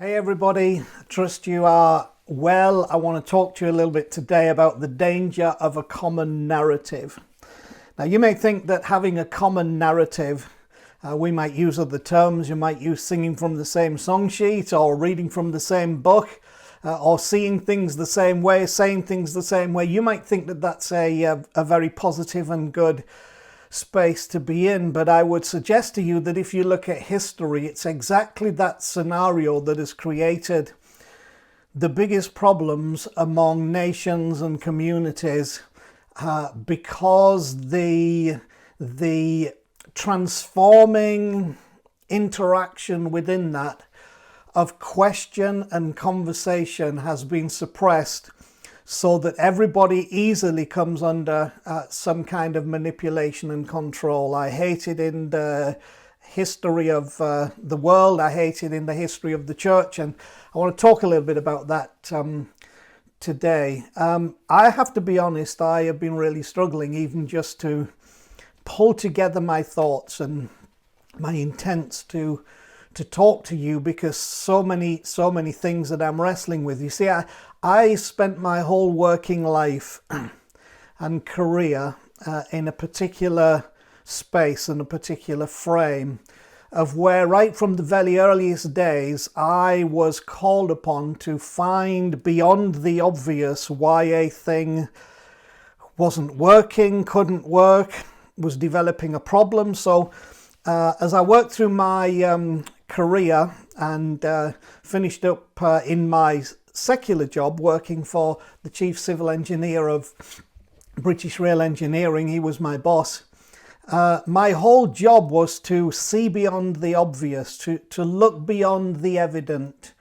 Hey everybody, trust you are well. I want to talk to you a little bit today about the danger of a common narrative. Now you may think that having a common narrative, we might use other terms, you might use singing from the same song sheet or reading from the same book or seeing things the same way, saying things the same way. You might think that that's a very positive and good space to be in, but I would suggest to you that if you look at history, it's exactly that scenario that has created the biggest problems among nations and communities, because the transforming interaction within that of question and conversation has been suppressed, so that everybody easily comes under some kind of manipulation and control. I hate it in the history of the world. I hate it in the history of the church. And I want to talk a little bit about that today. I have to be honest, I have been really struggling even just to pull together my thoughts and my intents to talk to you, because so many things that I'm wrestling with. You see, I spent my whole working life and career in a particular space and a particular frame of where right from the very earliest days I was called upon to find beyond the obvious why a thing wasn't working, couldn't work, was developing a problem. So as I worked through my career and finished up in my secular job working for the chief civil engineer of British Rail Engineering, he was my boss. My whole job was to see beyond the obvious, to look beyond the evident,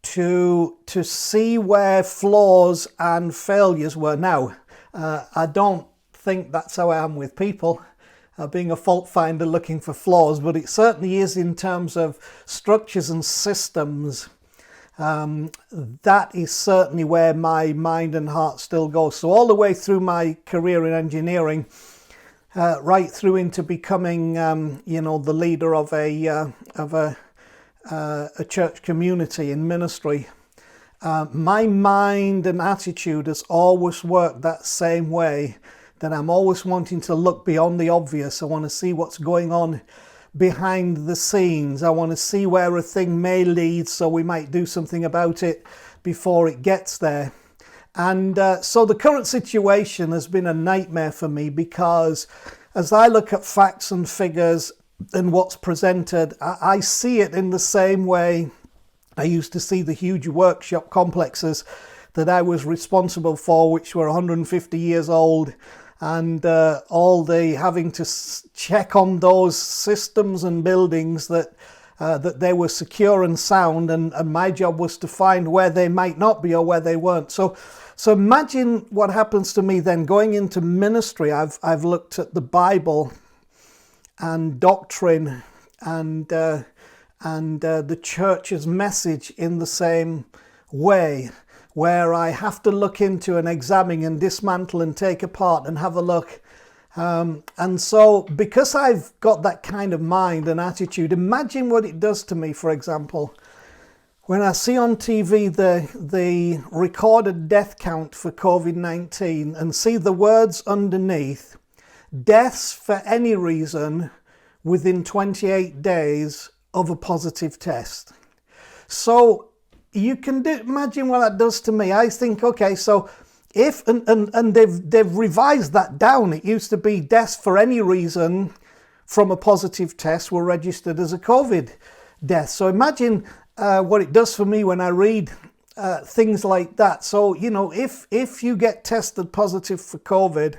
to see where flaws and failures were. Now, I don't think that's how I am with people, being a fault finder looking for flaws, but it certainly is in terms of structures and systems. That is certainly where my mind and heart still goes. So all the way through my career in engineering, right through into becoming, the leader of a church community in ministry, my mind and attitude has always worked that same way. That I'm always wanting to look beyond the obvious. I want to see what's going on behind the scenes. I want to see where a thing may lead, so we might do something about it before it gets there. And so the current situation has been a nightmare for me, because as I look at facts and figures and what's presented, I see it in the same way I used to see the huge workshop complexes that I was responsible for, which were 150 years old. And all the having to check on those systems and buildings that they were secure and sound, and my job was to find where they might not be or where they weren't. So imagine what happens to me then going into ministry. I've looked at the Bible and doctrine and the church's message in the same way, where I have to look into and examine and dismantle and take apart and have a look. And so because I've got that kind of mind and attitude, imagine what it does to me, for example, when I see on TV the recorded death count for COVID-19 and see the words underneath, deaths for any reason within 28 days of a positive test. So you can imagine what that does to me. I think, okay, so if, and they've revised that down. It used to be deaths for any reason from a positive test were registered as a COVID death. So imagine what it does for me when I read things like that. So, if you get tested positive for COVID,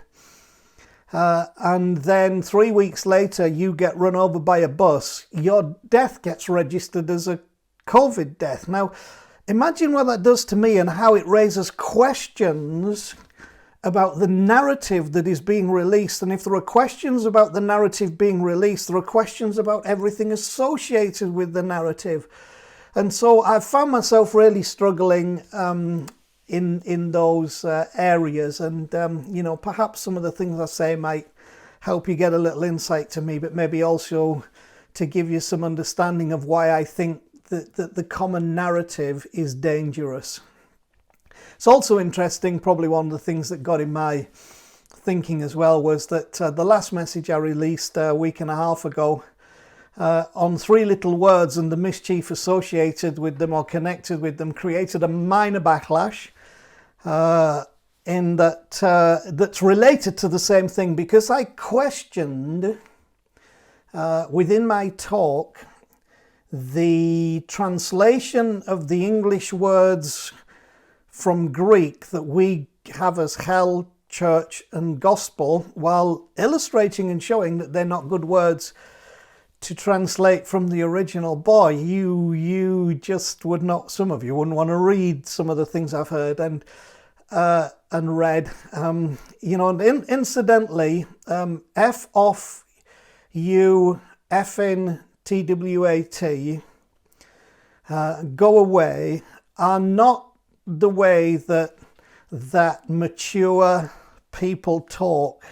and then 3 weeks later you get run over by a bus, your death gets registered as a COVID death. Now, imagine what that does to me and how it raises questions about the narrative that is being released. And if there are questions about the narrative being released, there are questions about everything associated with the narrative. And so I've found myself really struggling in those areas. And, perhaps some of the things I say might help you get a little insight to me, but maybe also to give you some understanding of why I think that the common narrative is dangerous. It's also interesting, probably one of the things that got in my thinking as well, was that the last message I released a week and a half ago on three little words and the mischief associated with them or connected with them created a minor backlash in that that's related to the same thing, because I questioned within my talk the translation of the English words from Greek that we have as hell, church and gospel, while illustrating and showing that they're not good words to translate from the original. Boy, you just would not, some of you wouldn't want to read some of the things I've heard and read. You know, and incidentally, F off you effing TWAT, go away, are not the way that mature people talk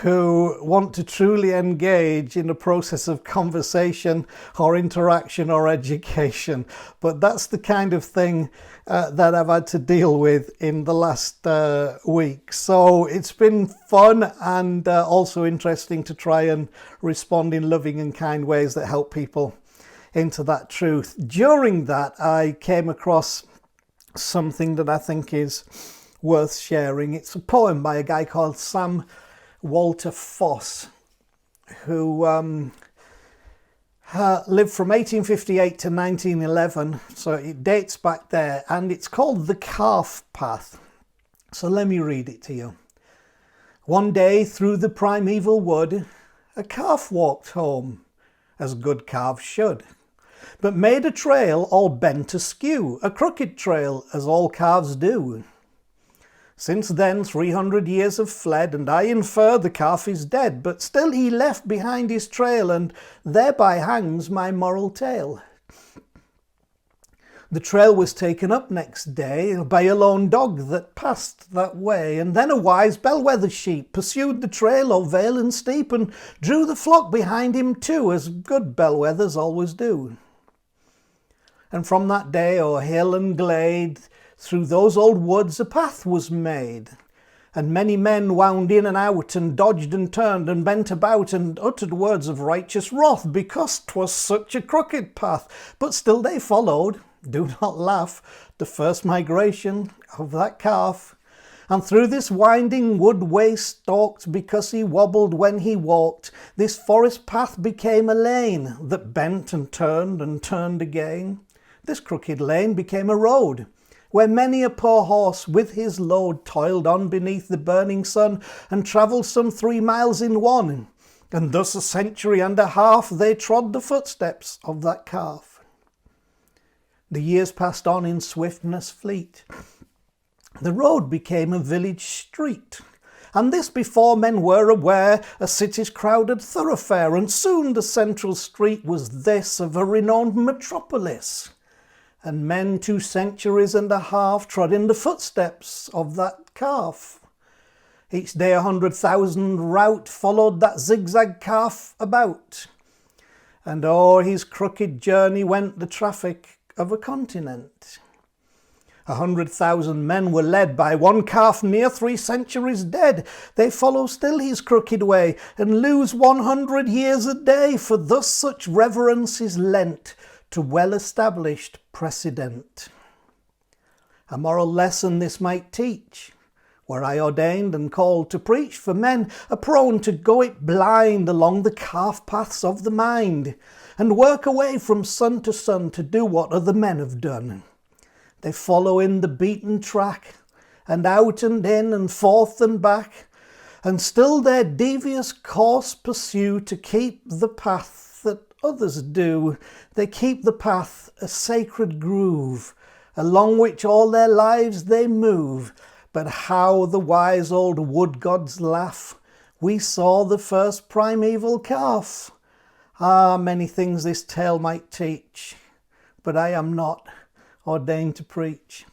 who want to truly engage in a process of conversation or interaction or education. But that's the kind of thing that I've had to deal with in the last week. So it's been fun and also interesting to try and respond in loving and kind ways that help people into that truth. During that, I came across something that I think is worth sharing. It's a poem by a guy called Sam Walter Foss, who lived from 1858 to 1911, so it dates back there, and it's called The Calf Path. So let me read it to you. One day through the primeval wood, a calf walked home, as good calves should, but made a trail all bent askew, a crooked trail, as all calves do. Since then 300 years have fled, and I infer the calf is dead, but still he left behind his trail, and thereby hangs my moral tale. The trail was taken up next day by a lone dog that passed that way, and then a wise bellwether sheep pursued the trail o'er vale and steep, and drew the flock behind him too, as good bellwethers always do. And from that day o'er hill and glade, through those old woods a path was made, and many men wound in and out, and dodged and turned and bent about, and uttered words of righteous wrath, because 'twas such a crooked path. But still they followed, do not laugh, the first migration of that calf, and through this winding wood way stalked, because he wobbled when he walked. This forest path became a lane, that bent and turned again. This crooked lane became a road, where many a poor horse with his load toiled on beneath the burning sun, and travelled some 3 miles in one, and thus a century and a half they trod the footsteps of that calf. The years passed on in swiftness fleet. The road became a village street, and this before men were aware, a city's crowded thoroughfare, and soon the central street was this of a renowned metropolis. And men 2 centuries and a half trod in the footsteps of that calf. Each day 100,000 rout followed that zigzag calf about, and o'er his crooked journey went the traffic of a continent. 100,000 men were led by one calf near 3 centuries dead. They follow still his crooked way, and lose 100 years a day, for thus such reverence is lent to well-established precedent. A moral lesson this might teach, were I ordained and called to preach, for men are prone to go it blind along the calf paths of the mind, and work away from sun to do what other men have done. They follow in the beaten track, and out and in and forth and back, and still their devious course pursue to keep the path that others do. They keep the path a sacred groove, along which all their lives they move. But how the wise old wood gods laugh! We saw the first primeval calf. Ah, many things this tale might teach, but I am not ordained to preach.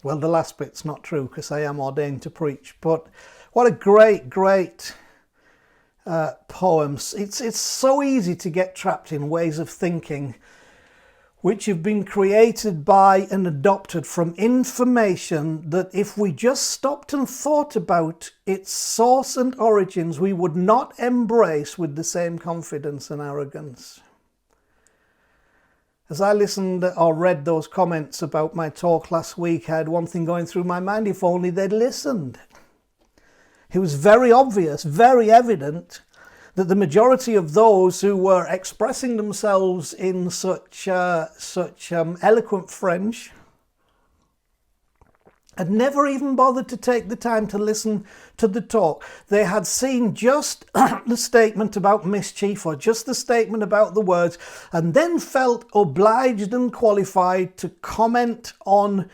Well, the last bit's not true, because I am ordained to preach. But what a great poems. It's so easy to get trapped in ways of thinking which have been created by and adopted from information that if we just stopped and thought about its source and origins, we would not embrace with the same confidence and arrogance. As I listened or read those comments about my talk last week, I had one thing going through my mind: if only they'd listened. It was very obvious, very evident, that the majority of those who were expressing themselves in such eloquent French had never even bothered to take the time to listen to the talk. They had seen just the statement about mischief or just the statement about the words, and then felt obliged and qualified to comment on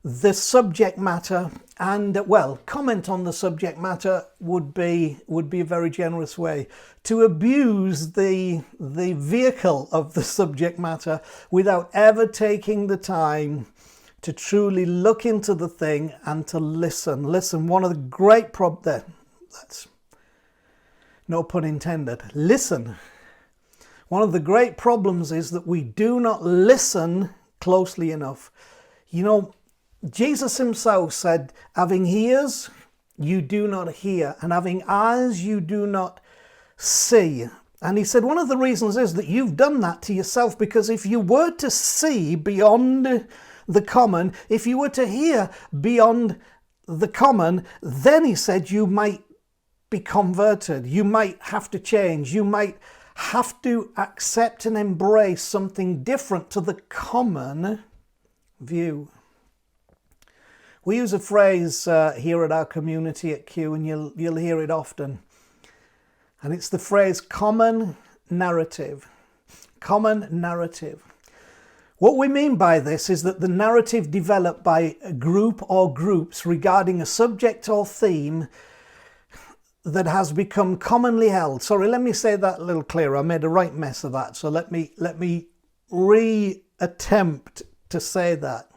the subject matter. And, well, comment on the subject matter would be a very generous way. To abuse the vehicle of the subject matter without ever taking the time to truly look into the thing and to listen. Listen, one of the great problems, that's no pun intended, listen. One of the great problems is that we do not listen closely enough. You know, Jesus himself said, having ears, you do not hear, and having eyes, you do not see. And he said, one of the reasons is that you've done that to yourself, because if you were to see beyond the common, if you were to hear beyond the common, then he said you might be converted. You might have to change. You might have to accept and embrace something different to the common view. We use a phrase here at our community at Q, and you'll hear it often. And it's the phrase common narrative. Common narrative. What we mean by this is that the narrative developed by a group or groups regarding a subject or theme that has become commonly held. Sorry, let me say that a little clearer. I made a right mess of that. So let me re-attempt to say that.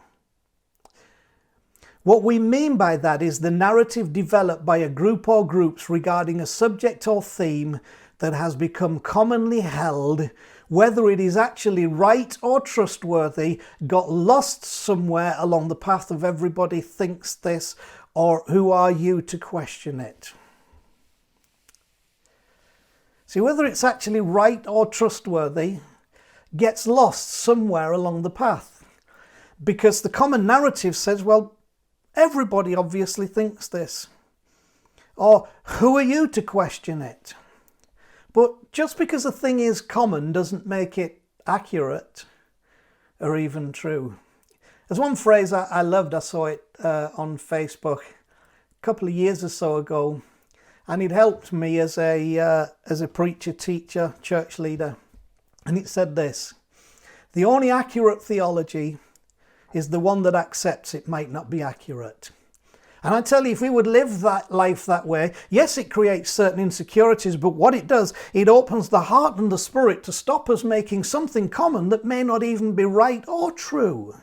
What we mean by that is the narrative developed by a group or groups regarding a subject or theme that has become commonly held, whether it is actually right or trustworthy, got lost somewhere along the path of everybody thinks this, or who are you to question it? See, whether it's actually right or trustworthy gets lost somewhere along the path, because the common narrative says, well, everybody obviously thinks this. Or who are you to question it? But just because a thing is common doesn't make it accurate or even true. There's one phrase I loved. I saw it on Facebook a couple of years or so ago, and it helped me as a preacher, teacher, church leader. And it said this: the only accurate theology is the one that accepts it might not be accurate. And I tell you, if we would live that life that way, yes, it creates certain insecurities, but what it does, it opens the heart and the spirit to stop us making something common that may not even be right or true.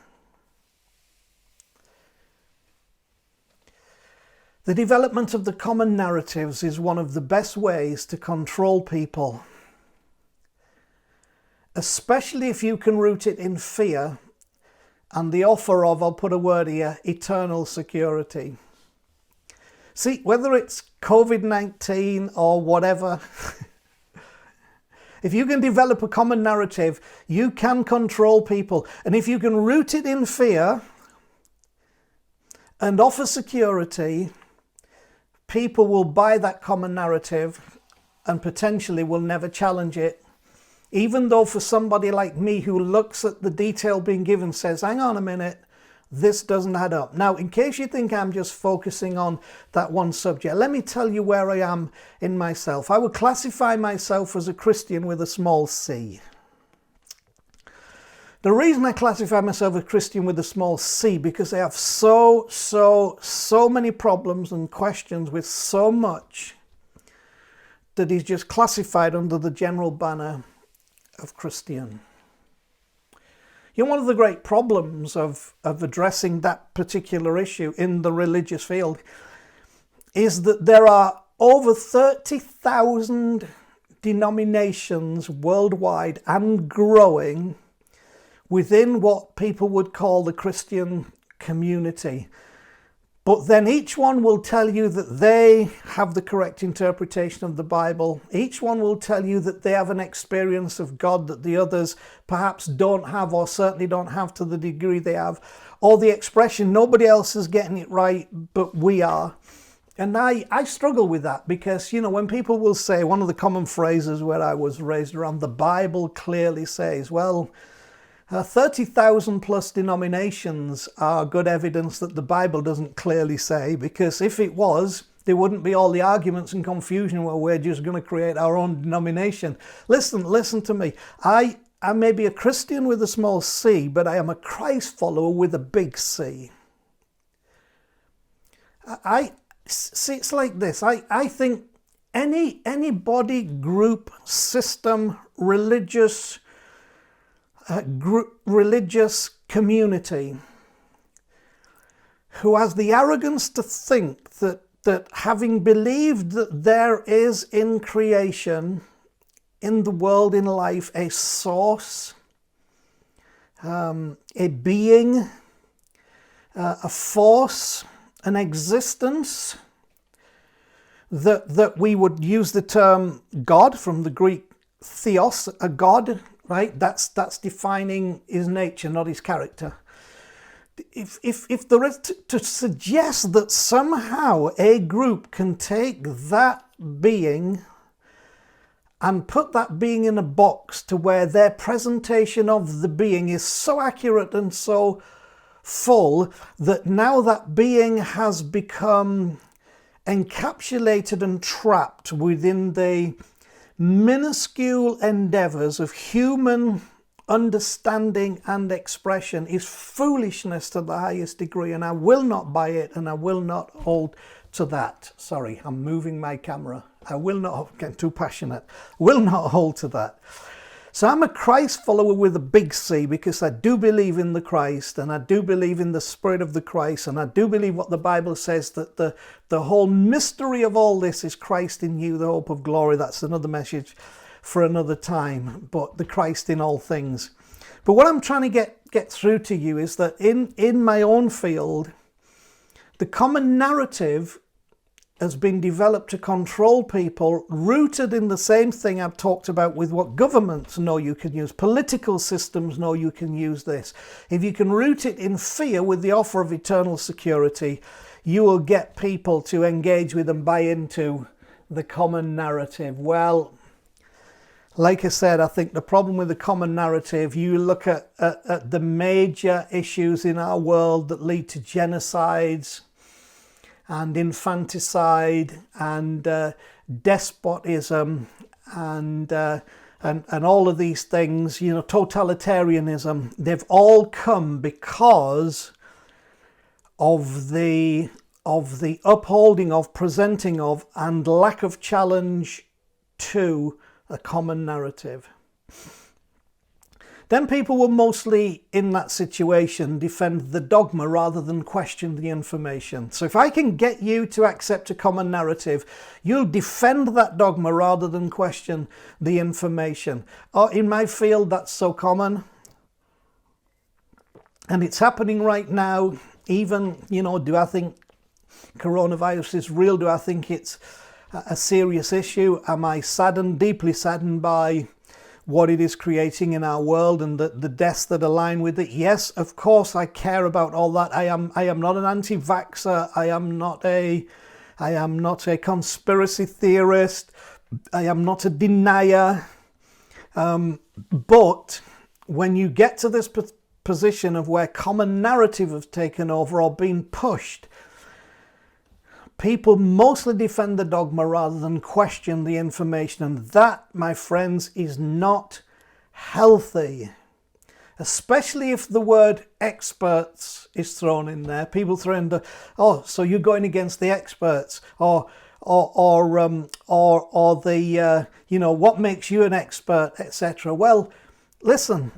The development of the common narratives is one of the best ways to control people, especially if you can root it in fear and the offer of, I'll put a word here, eternal security. See, whether it's COVID-19 or whatever, if you can develop a common narrative, you can control people. And if you can root it in fear and offer security, people will buy that common narrative and potentially will never challenge it. Even though for somebody like me who looks at the detail being given says, hang on a minute, this doesn't add up. Now, in case you think I'm just focusing on that one subject, let me tell you where I am in myself. I would classify myself as a Christian with a small c. The reason I classify myself as a Christian with a small c, because I have so many problems and questions with so much that is just classified under the general banner of Christian. You know, one of the great problems of addressing that particular issue in the religious field is that there are over 30,000 denominations worldwide and growing within what people would call the Christian community. But then each one will tell you that they have the correct interpretation of the Bible. Each one will tell you that they have an experience of God that the others perhaps don't have, or certainly don't have to the degree they have. Or the expression, nobody else is getting it right, but we are. And I struggle with that because, when people will say, one of the common phrases where I was raised around, the Bible clearly says, well, 30,000 plus denominations are good evidence that the Bible doesn't clearly say, because if it was, there wouldn't be all the arguments and confusion where we're just going to create our own denomination. Listen to me. I may be a Christian with a small c, but I am a Christ follower with a big C. See, it's like this. I think any body, group, system, religious community who has the arrogance to think that having believed that there is in creation, in the world, in life, a source, a being, a force, an existence, that we would use the term God from the Greek theos, a God, right? That's defining his nature, not his character. If there is to suggest that somehow a group can take that being and put that being in a box to where their presentation of the being is so accurate and so full that now that being has become encapsulated and trapped within the minuscule endeavors of human understanding and expression is foolishness to the highest degree, and I will not buy it, and I will not hold to that. Sorry, I'm moving my camera. I will not get too passionate. Will not hold to that. So I'm a Christ follower with a big C, because I do believe in the Christ, and I do believe in the Spirit of the Christ, and I do believe what the Bible says, that the whole mystery of all this is Christ in you, the hope of glory. That's another message for another time, but the Christ in all things. But what I'm trying to get through to you is that in my own field, the common narrative has been developed to control people, rooted in the same thing I've talked about with what governments know you can use. Political systems know you can use this. If you can root it in fear with the offer of eternal security, you will get people to engage with and buy into the common narrative. Well, like I said, I think the problem with the common narrative, you look at the major issues in our world that lead to genocides and infanticide and despotism and all of these things, totalitarianism, they've all come because of the upholding of, presenting of, and lack of challenge to a common narrative. Then people will mostly, in that situation, defend the dogma rather than question the information. So if I can get you to accept a common narrative, you'll defend that dogma rather than question the information. Oh, in my field, that's so common. And it's happening right now. Even, do I think coronavirus is real? Do I think it's a serious issue? Am I saddened, deeply saddened by what it is creating in our world and the deaths that align with it? Yes, of course I care about all that. I am not an anti-vaxxer. I am not a conspiracy theorist. I am not a denier. But when you get to this position of where common narrative have taken over or been pushed, people mostly defend the dogma rather than question the information. And that, my friends, is not healthy. Especially if the word experts is thrown in there. People throw in so you're going against the experts. Or the, what makes you an expert, etc. Well, listen,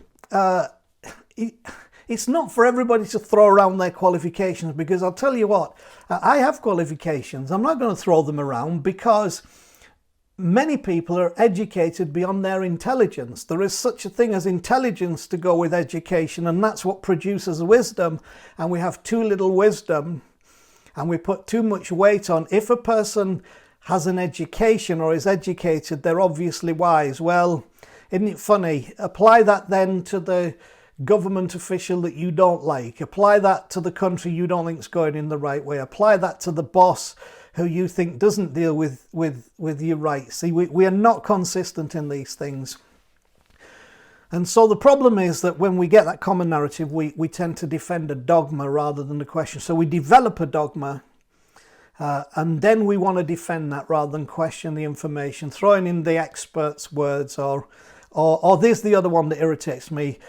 it's not for everybody to throw around their qualifications, because I'll tell you what, I have qualifications. I'm not going to throw them around because many people are educated beyond their intelligence. There is such a thing as intelligence to go with education, and that's what produces wisdom. And we have too little wisdom, and we put too much weight on, if a person has an education or is educated, they're obviously wise. Well, isn't it funny? Apply that then to the government official that you don't like. Apply that to the country you don't think is going in the right way. Apply that to the boss who you think doesn't deal with you right. See, we are not consistent in these things. And so the problem is that when we get that common narrative, we tend to defend a dogma rather than a question. So we develop a dogma, and then we want to defend that rather than question the information, throwing in the experts' words, or there's the other one that irritates me,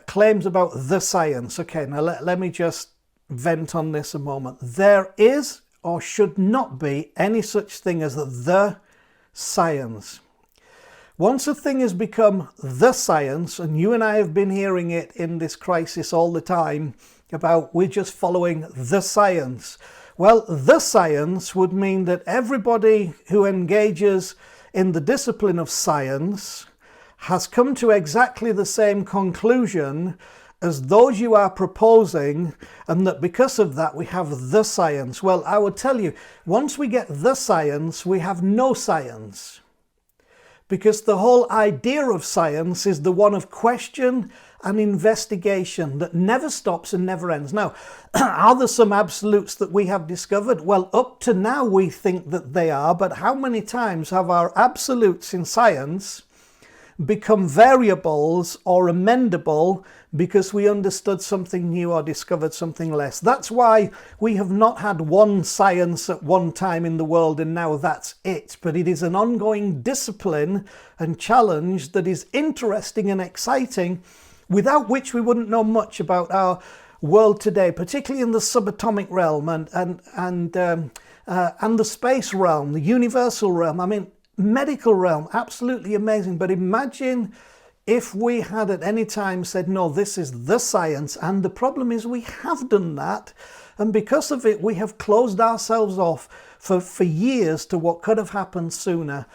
claims about the science. Okay, now let me just vent on this a moment. There is or should not be any such thing as the science. Once a thing has become the science, and you and I have been hearing it in this crisis all the time about we're just following the science. Well, the science would mean that everybody who engages in the discipline of science has come to exactly the same conclusion as those you are proposing, and that because of that we have the science. Well, I would tell you, once we get the science, we have no science. Because the whole idea of science is the one of question and investigation that never stops and never ends. Now, are there some absolutes that we have discovered? Well, up to now we think that they are, but how many times have our absolutes in science become variables or amendable because we understood something new or discovered something less? That's why we have not had one science at one time in the world and now that's it. But it is an ongoing discipline and challenge that is interesting and exciting, without which we wouldn't know much about our world today, particularly in the subatomic realm and the space realm, the universal realm. I mean, medical realm, absolutely amazing. But imagine if we had at any time said, no, this is the science. And the problem is we have done that. And because of it, we have closed ourselves off for years to what could have happened sooner,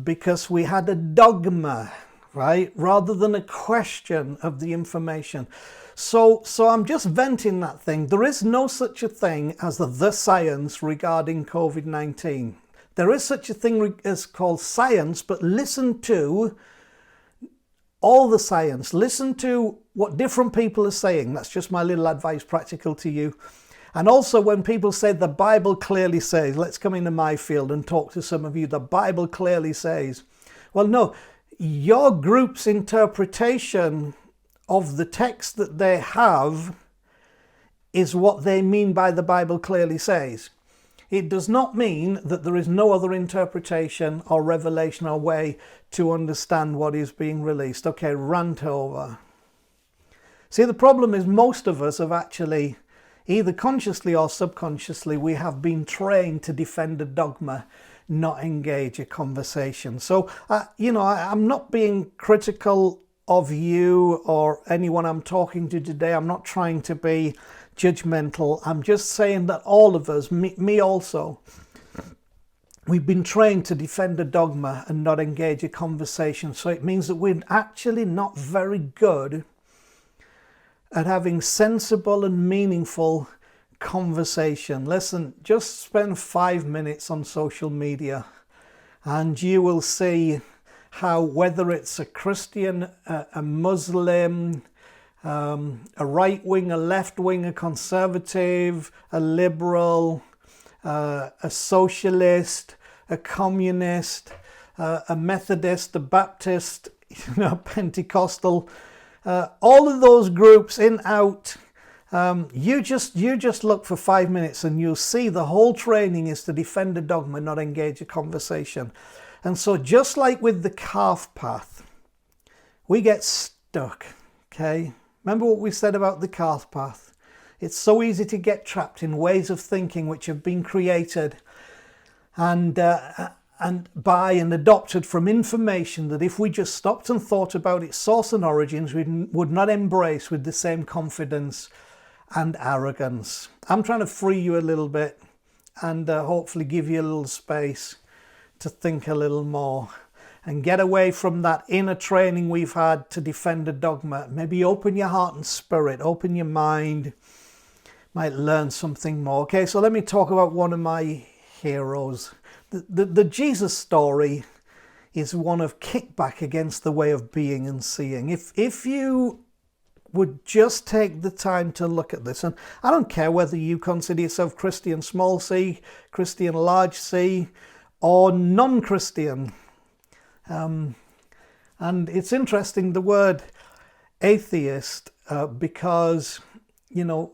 because we had a dogma, right? Rather than a question of the information. So I'm just venting that thing. There is no such a thing as the science regarding COVID-19. There is such a thing as called science, but listen to all the science. Listen to what different people are saying. That's just my little advice, practical to you. And also when people say the Bible clearly says, let's come into my field and talk to some of you. The Bible clearly says. Well, no, your group's interpretation of the text that they have is what they mean by the Bible clearly says. It does not mean that there is no other interpretation or revelation or way to understand what is being released. Okay, rant over. See, the problem is most of us have actually, either consciously or subconsciously, we have been trained to defend a dogma, not engage a conversation. So, I'm not being critical of you or anyone I'm talking to today. I'm not trying to be judgmental. I'm just saying that all of us, me also, we've been trained to defend a dogma and not engage a conversation. So it means that we're actually not very good at having sensible and meaningful conversation. Listen, just spend 5 minutes on social media and you will see how, whether it's a Christian, a Muslim, a right wing, a left wing, a conservative, a liberal, a socialist, a communist, a Methodist, a Baptist, Pentecostal, all of those groups in, out. You just look for 5 minutes and you'll see the whole training is to defend a dogma, not engage a conversation. And so just like with the calf path, we get stuck, okay? Remember what we said about the calf path? It's so easy to get trapped in ways of thinking which have been created and by and adopted from information that if we just stopped and thought about its source and origins, we would not embrace with the same confidence and arrogance. I'm trying to free you a little bit and hopefully give you a little space to think a little more and get away from that inner training we've had to defend a dogma. Maybe open your heart and spirit, open your mind, might learn something more. Okay, so let me talk about one of my heroes. The Jesus story is one of kickback against the way of being and seeing. If you would just take the time to look at this, and I don't care whether you consider yourself Christian small c, Christian large c, or non-Christian. And it's interesting, the word atheist, because, you know,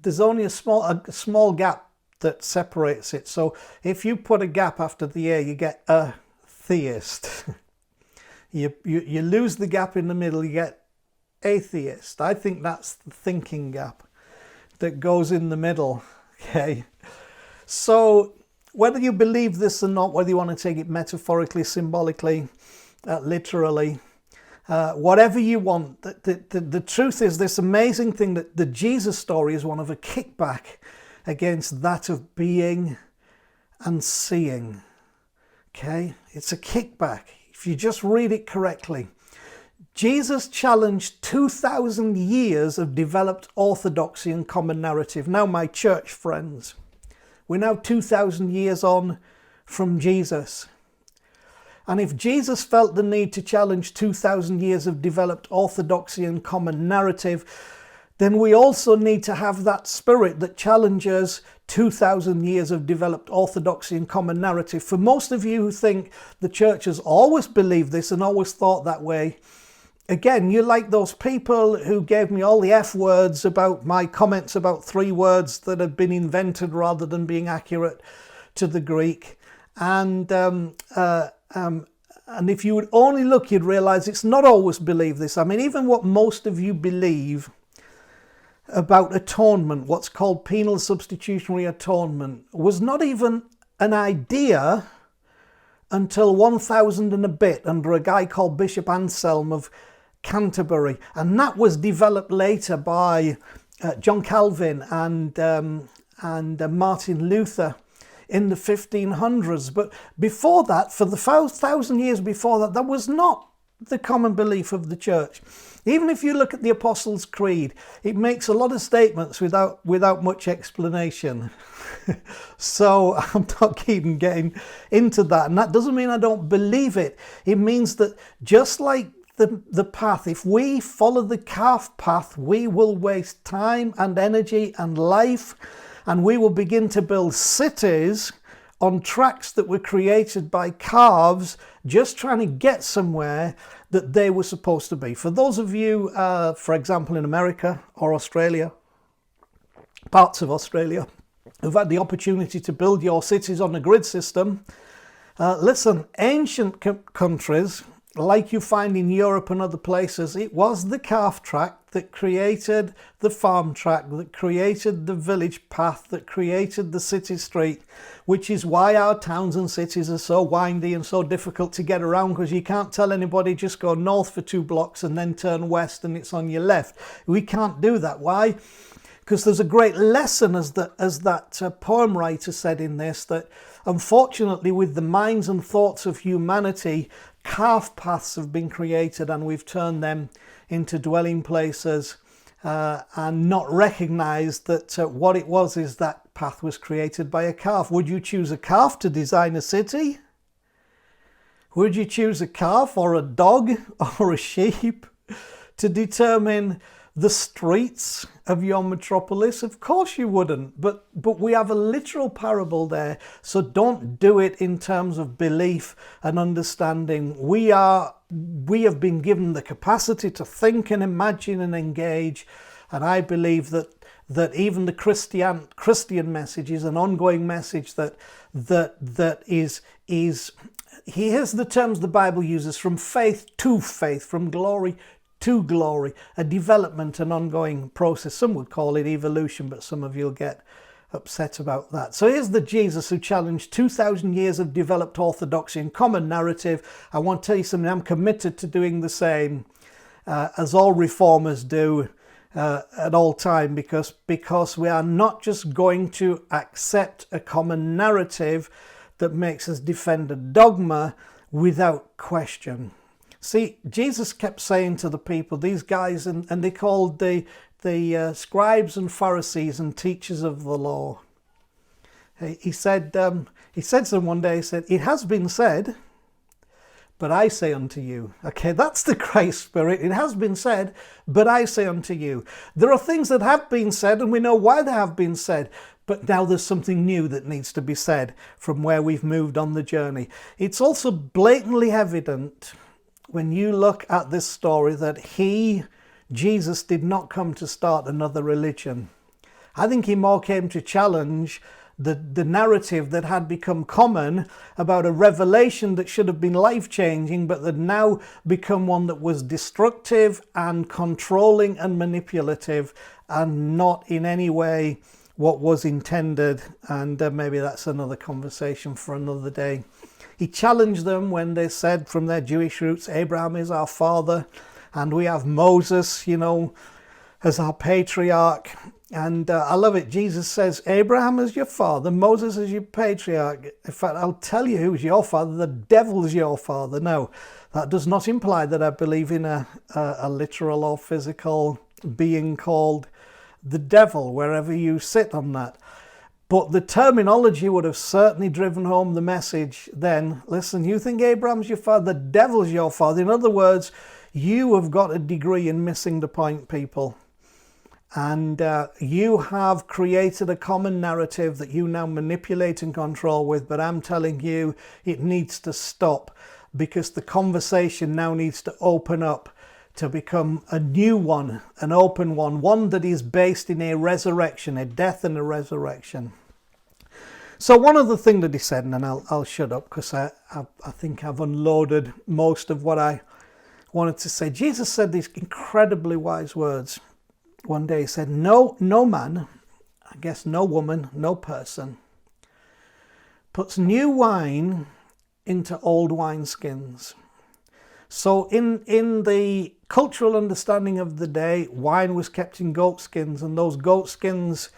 there's only a small gap that separates it. So if you put a gap after the A, you get a theist. you lose the gap in the middle, you get atheist. I think that's the thinking gap that goes in the middle. Okay, so whether you believe this or not, whether you want to take it metaphorically, symbolically, literally, whatever you want, the truth is this amazing thing that the Jesus story is one of a kickback against that of being and seeing. Okay, it's a kickback if you just read it correctly. Jesus challenged 2,000 years of developed orthodoxy and common narrative. Now, my church friends, we're now 2,000 years on from Jesus. And if Jesus felt the need to challenge 2,000 years of developed orthodoxy and common narrative, then we also need to have that spirit that challenges 2,000 years of developed orthodoxy and common narrative. For most of you who think the church has always believed this and always thought that way, again, you're like those people who gave me all the F words about my comments about 3 words that had been invented rather than being accurate to the Greek. And if you would only look, you'd realize it's not always believed this. I mean, even what most of you believe about atonement, what's called penal substitutionary atonement, was not even an idea until 1000 and a bit under a guy called Bishop Anselm of Canterbury. And that was developed later by John Calvin and Martin Luther in the 1500s. But before that, for the 1,000 years before that was not the common belief of the church. Even if you look at the Apostles' Creed, it makes a lot of statements without much explanation. So I'm not keeping getting into that. And that doesn't mean I don't believe it. It means that just like the path, if we follow the calf path, we will waste time and energy and life, and we will begin to build cities on tracks that were created by calves, just trying to get somewhere that they were supposed to be. For those of you, for example, in America or Australia, parts of Australia, who've had the opportunity to build your cities on a grid system, listen, ancient countries, like you find in Europe and other places, it was the calf track that created the farm track, that created the village path, that created the city street, which is why our towns and cities are so windy and so difficult to get around, because you can't tell anybody just go north for 2 blocks and then turn west and it's on your left. We can't do that. Why? Because there's a great lesson, as that poem writer said in this, that unfortunately with the minds and thoughts of humanity, calf paths have been created and we've turned them into dwelling places and not recognized that what it was is that path was created by a calf. Would you choose a calf to design a city? Would you choose a calf or a dog or a sheep to determine the streets of your metropolis? Of course you wouldn't, but we have a literal parable there, so don't do it in terms of belief and understanding. We have been given the capacity to think and imagine and engage, and I believe that even the Christian message is an ongoing message that is here's the terms the Bible uses: from faith to faith, from glory to glory, a development, an ongoing process. Some would call it evolution, but some of you'll get upset about that. So here's the Jesus who challenged 2,000 years of developed orthodoxy and common narrative. I want to tell you something, I'm committed to doing the same, as all reformers do at all time, because we are not just going to accept a common narrative that makes us defend a dogma without question. See, Jesus kept saying to the people, these guys, and they called the scribes and Pharisees and teachers of the law. He said to them one day, he said, "It has been said, but I say unto you." Okay, that's the Christ spirit. It has been said, but I say unto you. There are things that have been said, and we know why they have been said. But now there's something new that needs to be said from where we've moved on the journey. It's also blatantly evident when you look at this story that Jesus, did not come to start another religion. I think he more came to challenge the narrative that had become common about a revelation that should have been life-changing, but that now become one that was destructive and controlling and manipulative, and not in any way what was intended. And maybe that's another conversation for another day. He challenged them when they said from their Jewish roots, Abraham is our father, and we have Moses, as our patriarch. And I love it. Jesus says, Abraham is your father, Moses is your patriarch. In fact, I'll tell you who's your father. The devil's your father. No, that does not imply that I believe in a literal or physical being called the devil, wherever you sit on that. But the terminology would have certainly driven home the message then. Listen, you think Abraham's your father, the devil's your father. In other words, you have got a degree in missing the point, people. And you have created a common narrative that you now manipulate and control with. But I'm telling you, it needs to stop, because the conversation now needs to open up to become a new one, an open one that is based in a resurrection, a death and a resurrection. So one other thing that he said, and then I'll shut up, because I think I've unloaded most of what I wanted to say. Jesus said these incredibly wise words. One day he said, no man, I guess no woman, no person, puts new wine into old wineskins. So in the cultural understanding of the day, wine was kept in goat skins, and those goat skins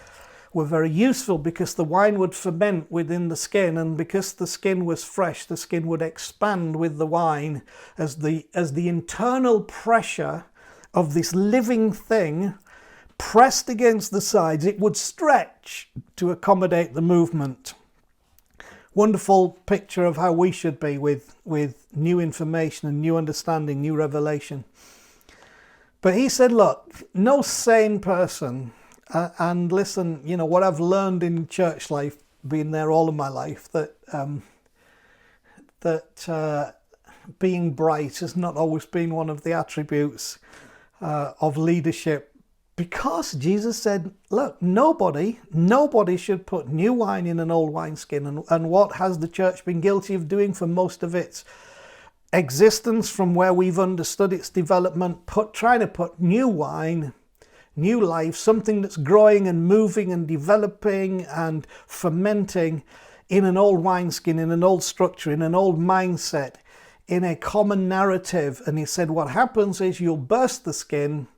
were very useful because the wine would ferment within the skin, and because the skin was fresh, the skin would expand with the wine as the internal pressure of this living thing pressed against the sides, it would stretch to accommodate the movement. Wonderful picture of how we should be with new information and new understanding, new revelation. But he said, look, no sane person, and listen, what I've learned in church life, being there all of my life, that being bright has not always been one of the attributes of leadership. Because Jesus said, look, nobody should put new wine in an old wineskin. And what has the church been guilty of doing for most of its existence, from where we've understood its development? Trying to put new wine, new life, something that's growing and moving and developing and fermenting in an old wineskin, in an old structure, in an old mindset, in a common narrative. And he said, what happens is you'll burst the skin,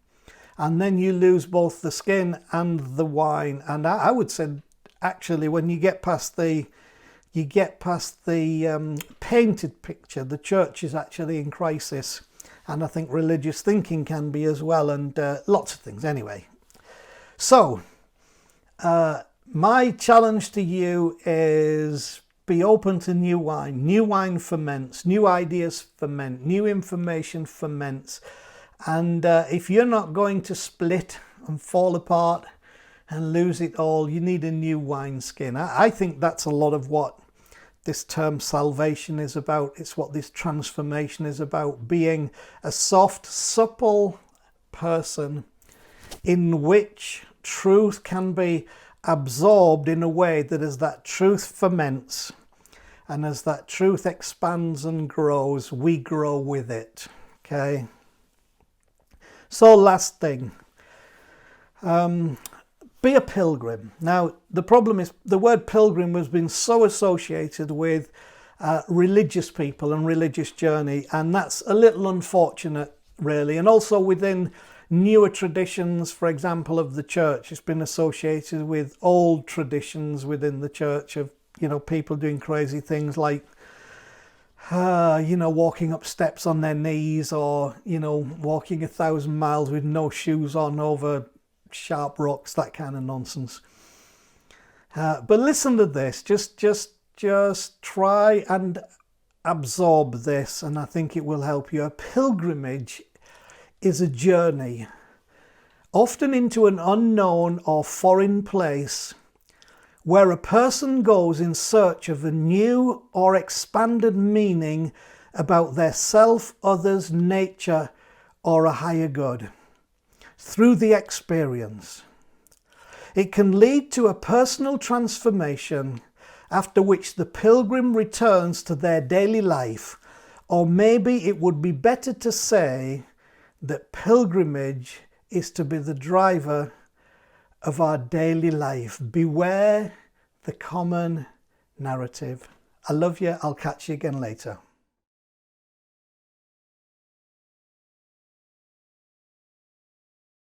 and then you lose both the skin and the wine. And I would say, actually, when you get past the painted picture, the church is actually in crisis. And I think religious thinking can be as well, and lots of things anyway. So, my challenge to you is be open to new wine. New wine ferments, new ideas ferment, new information ferments. And if you're not going to split and fall apart and lose it all, you need a new wineskin. I think that's a lot of what this term salvation is about. It's what this transformation is about, being a soft, supple person in which truth can be absorbed in a way that as that truth ferments and as that truth expands and grows, we grow with it. Okay? So last thing, be a pilgrim. Now, the problem is the word pilgrim has been so associated with religious people and religious journey, and that's a little unfortunate, really. And also within newer traditions, for example, of the church, it's been associated with old traditions within the church of people doing crazy things like, walking up steps on their knees, or, walking 1,000 miles with no shoes on over sharp rocks, that kind of nonsense. But listen to this, just try and absorb this, and I think it will help you. A pilgrimage is a journey, often into an unknown or foreign place, where a person goes in search of a new or expanded meaning about their self, others, nature, or a higher good. Through the experience, it can lead to a personal transformation, after which the pilgrim returns to their daily life. Or maybe it would be better to say that pilgrimage is to be the driver of our daily life. Beware the common narrative. I love you. I'll catch you again later.